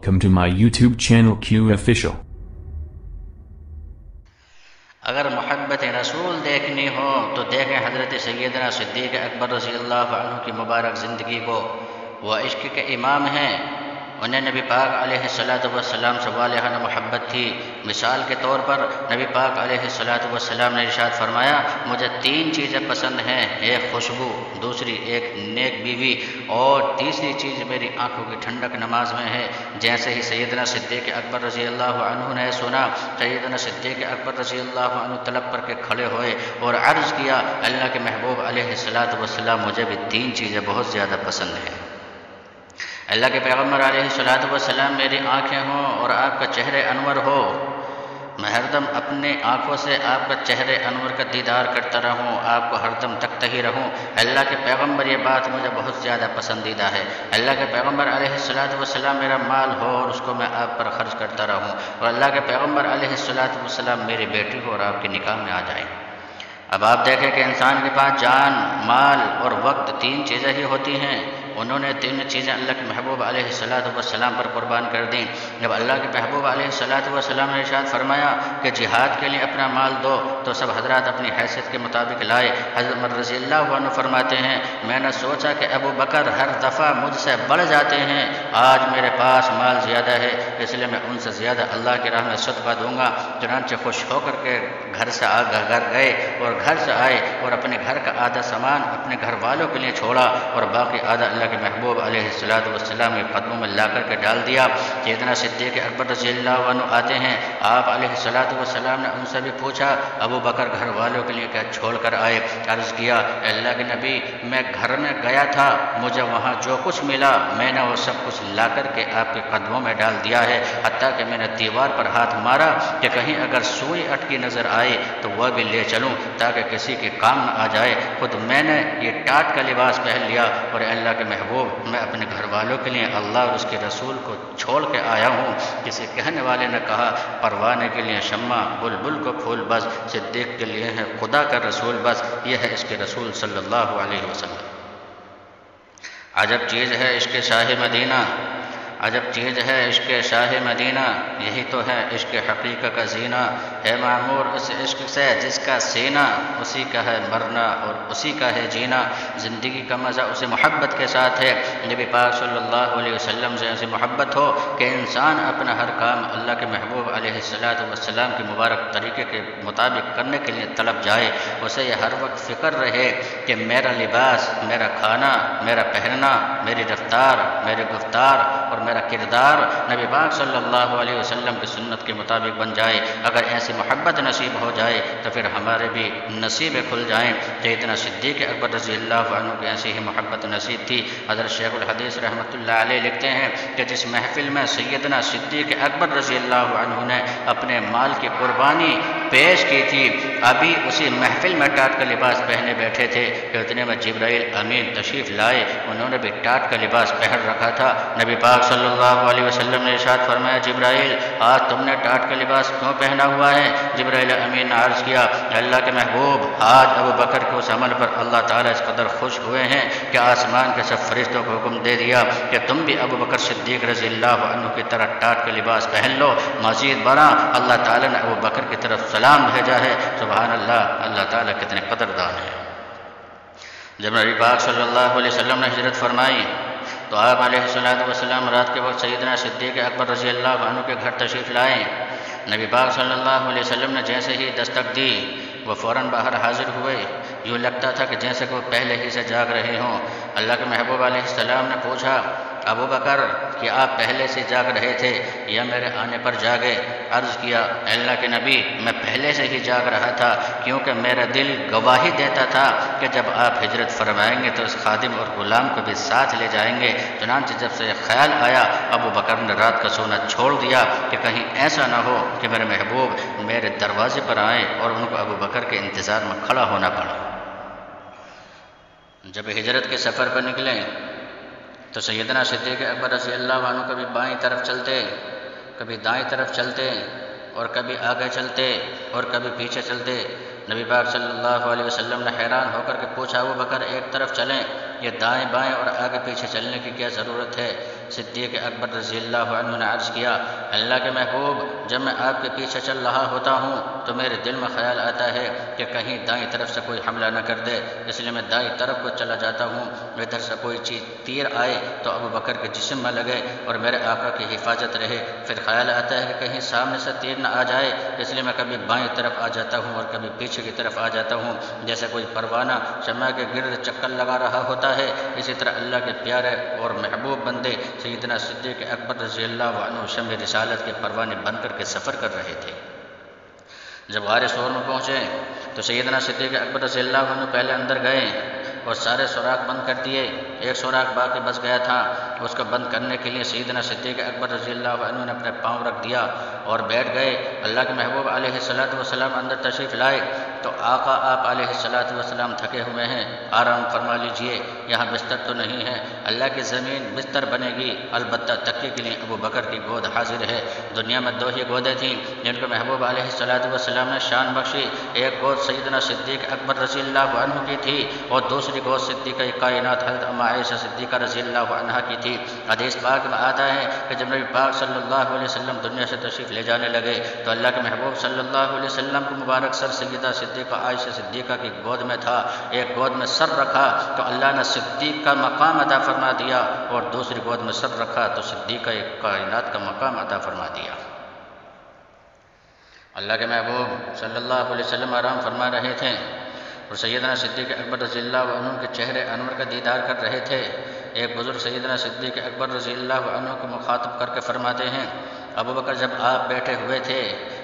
Welcome to my YouTube channel Q Official. اگر محبت رسول دیکھنی ہو تو دیکھیں حضرت سیدنا صدیق اکبر رضی اللہ عنہ کی مبارک زندگی کو۔ وہ عشق کے امام ہیں، انہیں نبی پاک علیہ السلام سے والہانہ محبت تھی۔ مثال کے طور پر نبی پاک علیہ السلام نے ارشاد فرمایا، مجھے 3 چیزیں پسند ہیں، ایک خوشبو، دوسری ایک نیک بیوی، اور تیسری چیز میری آنکھوں کی ٹھنڈک نماز میں ہے۔ جیسے ہی سیدنا صدیق اکبر رضی اللہ عنہ نے سنا، سیدنا صدیق اکبر رضی اللہ عنہ طلب پر کے کھڑے ہوئے اور عرض کیا، اللہ کے محبوب علیہ السلام مجھے بھی 3 چیزیں بہت زیادہ پسند ہیں۔ اللہ کے پیغمبر علیہ السلام میری آنکھیں ہوں اور آپ کا چہرہ انور ہو، میں ہر دم اپنے آنکھوں سے آپ کا چہرہ انور کا دیدار کرتا رہوں، آپ کو ہر دم تکتا ہی رہوں۔ اللہ کے پیغمبر یہ بات مجھے بہت زیادہ پسندیدہ ہے۔ اللہ کے پیغمبر علیہ السلام میرا مال ہو اور اس کو میں آپ پر خرچ کرتا رہوں، اور اللہ کے پیغمبر علیہ السلام میری بیٹی ہو اور آپ کے نکاح میں آ جائیں۔ اب آپ دیکھیں کہ انسان کے پاس جان، مال اور وقت 3 چیزیں ہی ہوتی ہیں، انہوں نے 3 چیزیں اللہ کے محبوب علیہ السلام پر قربان کر دیں۔ جب اللہ کے محبوب علیہ السلام نے ارشاد فرمایا کہ جہاد کے لیے اپنا مال دو، تو سب حضرات اپنی حیثیت کے مطابق لائے۔ حضرت عمر رضی اللہ عنہ فرماتے ہیں، میں نے سوچا کہ ابو بکر ہر دفعہ مجھ سے بڑھ جاتے ہیں، آج میرے پاس مال زیادہ ہے، اس لیے میں ان سے زیادہ اللہ کی راہ میں صدقہ دوں گا۔ چنانچہ خوش ہو کر کے گھر گئے اور گھر سے آئے اور اپنے گھر کا آدھا سامان اپنے گھر والوں کے لیے چھوڑا اور باقی آدھا اللہ کے محبوب علیہ السلام کے قدموں میں لا کر کے ڈال دیا۔ سیدنا صدیق اکبر رضی اللہ عنہ آتے ہیں، آپ علیہ السلام نے ان سے بھی پوچھا، ابو بکر گھر والوں کے لیے کیا چھوڑ کر آئے؟ عرض کیا، اللہ کے نبی میں گھر میں گیا تھا، مجھے وہاں جو کچھ ملا میں نے وہ سب کچھ لا کر کے آپ کے قدموں میں ڈال دیا ہے، حتیٰ کہ میں نے دیوار پر ہاتھ مارا کہ کہیں اگر سوئی اٹکی نظر آئے تو وہ بھی لے چلوں تاکہ کسی کے کام نہ آ جائے۔ خود میں نے یہ ٹاٹ کا لباس پہن لیا اور اللہ کے محبوب میں اپنے گھر والوں کے لیے اللہ اور اس کے رسول کو چھوڑ کے آیا ہوں۔ کسی کہنے والے نے کہا، پروانے کے لیے شمع، بلبل کو پھول بس، صدیق کے لیے ہے خدا کا رسول بس، یہ ہے اس کے رسول صلی اللہ علیہ وسلم۔ عجب چیز ہے عشق شاہ مدینہ، عجب چیز ہے عشق شاہ مدینہ، یہی تو ہے عشق حقیقت کا زینہ، ہے معمور اس عشق سے جس کا سینہ، اسی کا ہے مرنا اور اسی کا ہے جینا، زندگی کا مزہ اسی محبت کے ساتھ ہے۔ نبی پاک صلی اللہ علیہ وسلم سے ایسی محبت ہو کہ انسان اپنا ہر کام اللہ کے محبوب علیہ السلام کے مبارک طریقے کے مطابق کرنے کے لیے طلب جائے، اسے یہ ہر وقت فکر رہے کہ میرا لباس، میرا کھانا، میرا پہننا، میری رفتار، میری گفتار اور میرا کردار نبی پاک صلی اللہ علیہ وسلم کی سنت کے مطابق بن جائے۔ اگر ایسی محبت نصیب ہو جائے تو پھر ہمارے بھی نصیبیں کھل جائیں۔ سیدنا صدیق اکبر رضی اللہ عنہ کو ایسی ہی محبت نصیب تھی۔ حضرت شیخ الحدیث رحمۃ اللہ علیہ لکھتے ہیں کہ جس محفل میں سیدنا صدیق اکبر رضی اللہ عنہ نے اپنے مال کی قربانی پیش کی تھی، ابھی اسی محفل میں ٹاٹ کا لباس پہنے بیٹھے تھے کہ اتنے میں جبرائیل امین تشریف لائے، انہوں نے بھی ٹاٹ کا لباس پہن رکھا تھا۔ نبی پاک صلی اللہ علیہ وسلم نے ارشاد فرمایا، جبرائیل آج تم نے ٹاٹ کا لباس کیوں پہنا ہوا ہے؟ جبرائیل امین نے عرض کیا، اللہ کے محبوب آج ابو بکر کے اس عمل پر اللہ تعالیٰ اس قدر خوش ہوئے ہیں کہ آسمان کے سب فرشتوں کو حکم دے دیا کہ تم بھی ابو بکر صدیق رضی اللہ عنہ کی طرح ٹاٹ کا لباس پہن لو۔ مزید برآں اللہ تعالیٰ نے ابو بکر کی طرف سلام بھیجا ہے۔ سبحان اللہ، اللہ تعالیٰ کتنے قدردان ہے۔ جب نبی پاک صلی اللہ علیہ وسلم نے ہجرت فرمائی تو آپ علیہ السلام رات کے وقت سیدنا صدیق اکبر رضی اللہ عنہ کے گھر تشریف لائے۔ نبی پاک صلی اللہ علیہ وسلم نے جیسے ہی دستک دی، وہ فوراً باہر حاضر ہوئے، یوں لگتا تھا کہ جیسے کہ وہ پہلے ہی سے جاگ رہے ہوں۔ اللہ کے محبوب علیہ السلام نے پوچھا، ابو بکر کہ آپ پہلے سے جاگ رہے تھے یا میرے آنے پر جاگے؟ عرض کیا، اللہ کے نبی میں پہلے سے ہی جاگ رہا تھا، کیونکہ میرا دل گواہی دیتا تھا کہ جب آپ ہجرت فرمائیں گے تو اس خادم اور غلام کو بھی ساتھ لے جائیں گے۔ چنانچہ جب سے خیال آیا، ابو بکر نے رات کا سونا چھوڑ دیا کہ کہیں ایسا نہ ہو کہ میرے محبوب میرے دروازے پر آئیں اور ان کو ابو بکر کے انتظار میں کھڑا ہونا پڑا۔ جب ہجرت کے سفر پر نکلے تو سیدنا صدیق اکبر رضی اللہ عنہ کبھی بائیں طرف چلتے، کبھی دائیں طرف چلتے، اور کبھی آگے چلتے اور کبھی پیچھے چلتے۔ نبی پاک صلی اللہ علیہ وسلم نے حیران ہو کر کے پوچھا، ابو بکر ایک طرف چلیں، یہ دائیں بائیں اور آگے پیچھے چلنے کی کیا ضرورت ہے؟ صدیق اکبر رضی اللہ عنہ نے عرض کیا، اللہ کے محبوب، جب میں آپ کے پیچھے چل رہا ہوتا ہوں تو میرے دل میں خیال آتا ہے کہ کہیں دائیں طرف سے کوئی حملہ نہ کر دے، اس لیے میں دائیں طرف کو چلا جاتا ہوں، ادھر سے کوئی چیز تیر آئے تو ابو بکر کے جسم میں لگے اور میرے آقا کی حفاظت رہے۔ پھر خیال آتا ہے کہ کہیں سامنے سے تیر نہ آ جائے، اس لیے میں کبھی بائیں طرف آ جاتا ہوں اور کبھی پیچھے کی طرف آ جاتا ہوں، جیسے کوئی پروانہ شمع کے گرد چکر لگا رہا ہوتا ہے۔ اسی طرح اللہ کے پیارے اور محبوب بندے سیدنا صدیق اکبر رضی اللہ عنہ شمع رسالت کے پروانے بن کر کے سفر کر رہے تھے۔ جب غار ثور میں پہنچے تو سیدنا صدیق اکبر رضی اللہ عنہ پہلے اندر گئے اور سارے سوراخ بند کر دیے، ایک سوراخ باقی بچ گیا تھا، اس کو بند کرنے کے لیے سیدنا صدیق اکبر رضی اللہ عنہ نے اپنے پاؤں رکھ دیا اور بیٹھ گئے۔ اللہ کے محبوب علیہ الصلوۃ والسلام اندر تشریف لائے تو آقا آپ علیہ الصلوۃ والسلام تھکے ہوئے ہیں، آرام فرما لیجئے، یہاں بستر تو نہیں ہے، اللہ کی زمین بستر بنے گی، البتہ تکیے کے لیے ابو بکر کی گود حاضر ہے۔ دنیا میں دو ہی گودیں تھیں جن کو محبوب علیہ الصلوۃ والسلام نے شان بخشی، ایک گود سیدنا صدیق اکبر رضی اللہ عنہ کی تھی اور دوسری گود صدیقہ کائنات حضرت ام عائشہ صدیقہ رضی اللہ عنہا کی تھی۔ حدیث پاک میں آتا ہے کہ جب نبی پاک صلی اللہ علیہ وسلم دنیا سے تشریف لے جانے لگے تو اللہ کے محبوب صلی اللہ علیہ وسلم کو مبارک سر سیدہ صدیقہ عائشہ صدیقہ کی گود میں تھا، ایک گود میں سر رکھا تو اللہ نے صدیق کا مقام عطا فرما دیا اور دوسری گود میں سر رکھا تو صدیقہ کائنات کا مقام عطا فرما دیا۔ اللہ کے محبوب صلی اللہ علیہ وسلم آرام فرما رہے تھے اور سیدنا صدیق اکبر رضی اللہ عنہ کے چہرے انور کا دیدار کر رہے تھے۔ ایک بزرگ سیدنا صدیق اکبر رضی اللہ عنہ کو مخاطب کر کے فرماتے ہیں، ابو بکر جب آپ بیٹھے ہوئے تھے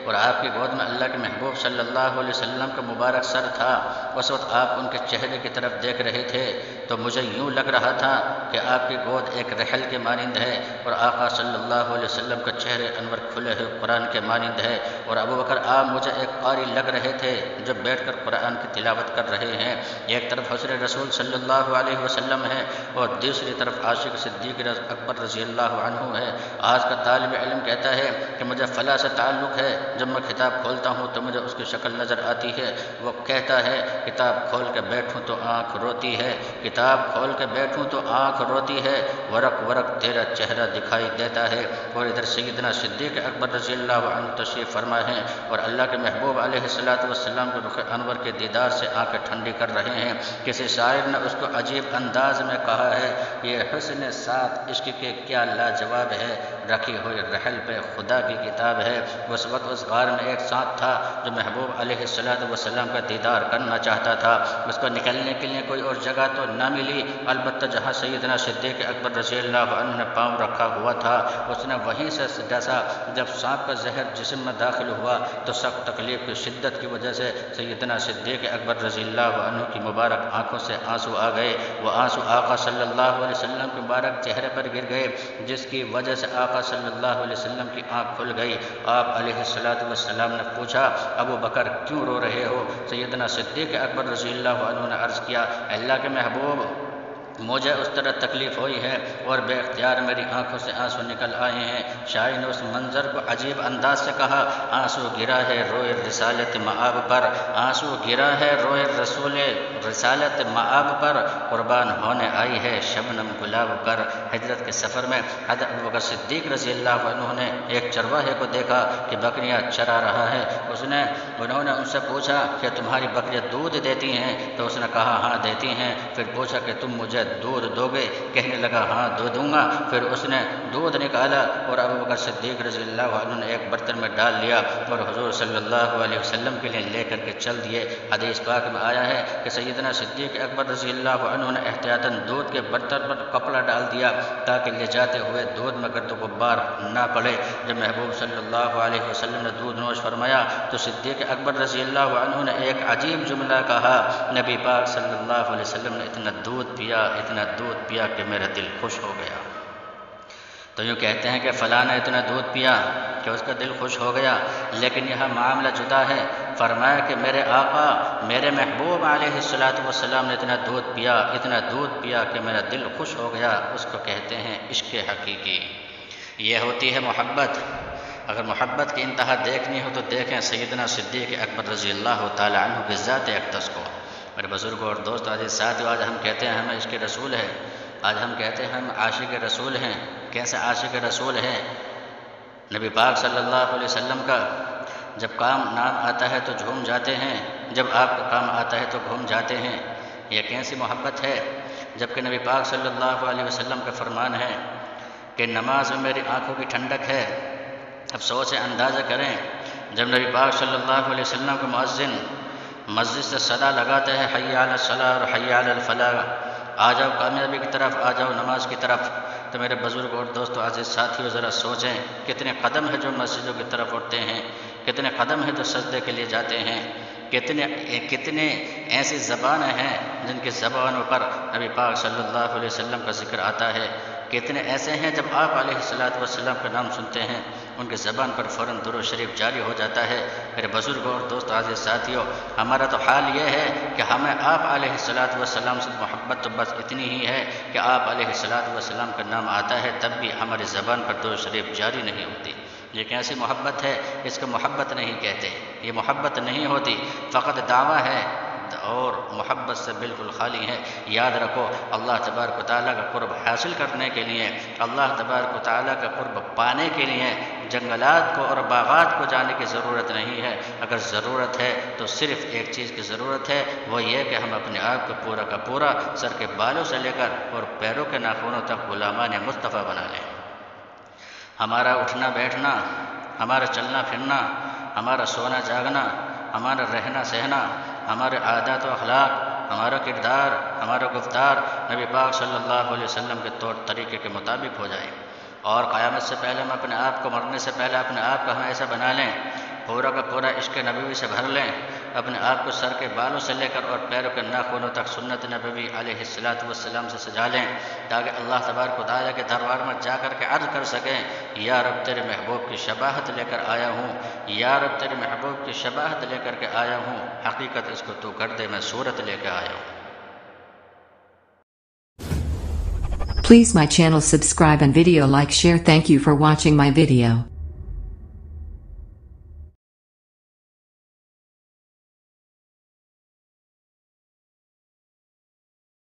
اور آپ کی گود میں اللہ کے محبوب صلی اللہ علیہ وسلم کا مبارک سر تھا، اس وقت آپ ان کے چہرے کی طرف دیکھ رہے تھے تو مجھے یوں لگ رہا تھا کہ آپ کی گود ایک رحل کے مانند ہے اور آقا صلی اللہ علیہ وسلم کا چہرے انور کھلے ہوئے قرآن کے مانند ہے، اور ابو بکر آپ مجھے ایک قاری لگ رہے تھے جو بیٹھ کر قرآن کی تلاوت کر رہے ہیں۔ ایک طرف حضور رسول صلی اللہ علیہ وسلم ہے اور دوسری طرف عاشق صدیق اکبر رضی اللہ عنہ ہے۔ آج کا طالب علم کہتا ہے کہ مجھے فلاں سے تعلق ہے، جب میں کتاب کھولتا ہوں تو مجھے اس کی شکل نظر آتی ہے، وہ کہتا ہے کتاب کھول کے بیٹھوں تو آنکھ روتی ہے، کتاب کھول کے بیٹھوں تو آنکھ روتی ہے، ورق ورق تیرا چہرہ دکھائی دیتا ہے۔ اور ادھر سیدنا صدیق اکبر رضی اللہ عنہ تشریف فرما ہے اور اللہ کے محبوب علیہ الصلوۃ والسلام کے رخ انور کے دیدار سے آنکھیں ٹھنڈی کر رہے ہیں۔ کسی شاعر نے اس کو عجیب انداز میں کہا ہے، یہ حسن ساتھ عشق کے کیا لاجواب ہے، رکھی ہوئی رحل پہ خدا کی کتاب ہے۔ اس وقت اس غار میں ایک سانپ تھا جو محبوب علیہ الصلوۃ والسلام کا دیدار کرنا چاہتا تھا، اس کو نکلنے کے لیے کوئی اور جگہ تو نہ ملی، البتہ جہاں سیدنا صدیق اکبر رضی اللہ عنہ نے پاؤں رکھا ہوا تھا اس نے وہیں سے ڈسا۔ جب سانپ کا زہر جسم میں داخل ہوا تو سخت تکلیف کی شدت کی وجہ سے سیدنا صدیق اکبر رضی اللہ عنہ کی مبارک آنکھوں سے آنسو آ گئے، وہ آنسو آقا صلی اللہ علیہ وسلم کے مبارک چہرے پر گر گئے، جس کی وجہ سے آقا صلی اللہ علیہ وسلم کی آنکھ کھل گئی۔ آپ علیہ الصلوۃ والسلام نے پوچھا، ابو بکر کیوں رو رہے ہو؟ سیدنا صدیق اکبر رضی اللہ عنہ نے عرض کیا، اللہ کے محبوب مجھے اس طرح تکلیف ہوئی ہے اور بے اختیار میری آنکھوں سے آنسو نکل آئے ہیں۔ شاعر نے اس منظر کو عجیب انداز سے کہا، آنسو گرا ہے روئے رسالت مآب پر، آنسو گرا ہے روئے رسول رسالت مآب پر، قربان ہونے آئی ہے شبنم گلاب پر۔ ہجرت کے سفر میں حضرت ابوبکر صدیق رضی اللہ عنہ نے ایک چرواہے کو دیکھا کہ بکریاں چرا رہا ہے، انہوں نے ان سے پوچھا کہ تمہاری بکریاں دودھ دیتی ہیں؟ تو اس نے کہا ہاں دیتی ہیں۔ پھر پوچھا کہ تم مجھے دودھ دو گے؟ کہنے لگا ہاں دوں گا۔ پھر اس نے دودھ نکالا اور ابوبکر صدیق رضی اللہ عنہ نے ایک برتن میں ڈال لیا اور حضور صلی اللہ علیہ وسلم کے لیے لے کر کے چل دیے۔ حدیث پاک میں آیا ہے کہ سیدنا صدیق اکبر رضی اللہ عنہ نے احتیاطاً دودھ کے برتن پر کپڑا ڈال دیا تاکہ لے جاتے ہوئے دودھ میں گرد و غبار نہ پڑے۔ جب محبوب صلی اللہ علیہ وسلم نے دودھ نوش فرمایا تو صدیق اکبر رضی اللہ عنہ نے ایک عجیب جملہ کہا، نبی پاک صلی اللہ علیہ وسلم نے اتنا دودھ پیا کہ میرا دل خوش ہو گیا۔ تو یوں کہتے ہیں کہ فلاں نے اتنا دودھ پیا کہ اس کا دل خوش ہو گیا، لیکن یہاں معاملہ جدا ہے۔ فرمایا کہ میرے آقا میرے محبوب علیہ الصلوۃ والسلام نے اتنا دودھ پیا کہ میرا دل خوش ہو گیا۔ اس کو کہتے ہیں عشق حقیقی، یہ ہوتی ہے محبت۔ اگر محبت کی انتہا دیکھنی ہو تو دیکھیں سیدنا صدیق اکبر رضی اللہ تعالی عنہ کی ذات اقدس کو۔ میرے بزرگوں اور دوستوں، عزیز ساتھیو، آج ہم کہتے ہیں ہمیں عشق رسول ہے، آج ہم کہتے ہیں ہم عاشق رسول ہیں. کیسے عاشق رسول ہیں؟ نبی پاک صلی اللہ علیہ وسلم کا جب نام آتا ہے تو جھوم جاتے ہیں، جب آپ کا کام آتا ہے تو گھوم جاتے ہیں. یہ کیسی محبت ہے؟ جبکہ نبی پاک صلی اللہ علیہ وسلم کا فرمان ہے کہ نماز میں میری آنکھوں کی ٹھنڈک ہے. اب سوچیں، اندازہ کریں، جب نبی پاک صلی اللہ علیہ وسلم کا مؤذن مسجد سے صدا لگاتے ہیں حی علی الصلاۃ اور حی علی الفلاح، آ جاؤ کامیابی کی طرف، آ جاؤ نماز کی طرف، تو میرے بزرگ اور دوستو عزیز ساتھیوں ذرا سوچیں کتنے قدم ہیں جو مسجدوں کی طرف اٹھتے ہیں، کتنے قدم ہیں جو سجدے کے لیے جاتے ہیں، کتنے ایسی زبانیں ہیں جن کی زبانوں پر نبی پاک صلی اللہ علیہ وسلم کا ذکر آتا ہے، کتنے ایسے ہیں جب آپ علیہ الصلاۃ والسلام کا نام سنتے ہیں ان کی زبان پر فوراً درود شریف جاری ہو جاتا ہے. میرے بزرگوں اور دوست عزیز ساتھیوں، ہمارا تو حال یہ ہے کہ ہمیں آپ علیہ الصلاۃ والسلام سے محبت تو بس اتنی ہی ہے کہ آپ علیہ الصلاۃ والسلام کا نام آتا ہے تب بھی ہماری زبان پر درود شریف جاری نہیں ہوتی. یہ کیسی محبت ہے؟ اس کو محبت نہیں کہتے، یہ محبت نہیں ہوتی، فقط دعویٰ ہے اور محبت سے بالکل خالی ہے. یاد رکھو، اللہ تبارک و تعالیٰ کا قرب حاصل کرنے کے لیے، اللہ تبارک و تعالیٰ کا قرب پانے کے لیے جنگلات کو اور باغات کو جانے کی ضرورت نہیں ہے. اگر ضرورت ہے تو صرف ایک چیز کی ضرورت ہے، وہ یہ کہ ہم اپنے آپ کو پورا کا پورا سر کے بالوں سے لے کر اور پیروں کے ناخنوں تک غلامان مصطفیٰ بنا لیں. ہمارا اٹھنا بیٹھنا، ہمارا چلنا پھرنا، ہمارا سونا جاگنا، ہمارا رہنا سہنا، ہمارے عادات و اخلاق، ہمارا کردار، ہمارا گفتار نبی پاک صلی اللہ علیہ وسلم کے طور طریقے کے مطابق ہو جائے. اور قیامت سے پہلے ہم اپنے آپ کو، مرنے سے پہلے اپنے آپ کو ہم ایسا بنا لیں، پورا کا پورا عشق نبوی سے بھر لیں، اپنے آپ کو سر کے بالوں سے لے کر اور پیروں کے ناخنوں تک سنت نبوی علیہ الصلاۃ والسلام سے سجا لیں، تاکہ اللہ تبارک و تعالیٰ کے دربار میں جا کر کے عرض کر سکیں، یا رب تیرے محبوب کی شباہت لے کر آیا ہوں، یا رب تیرے محبوب کی شباہت لے کر کے آیا ہوں، حقیقت اس کو تو کر دے، میں صورت لے کے آیا ہوں. Please my channel subscribe and video like share. Thank you for watching my video.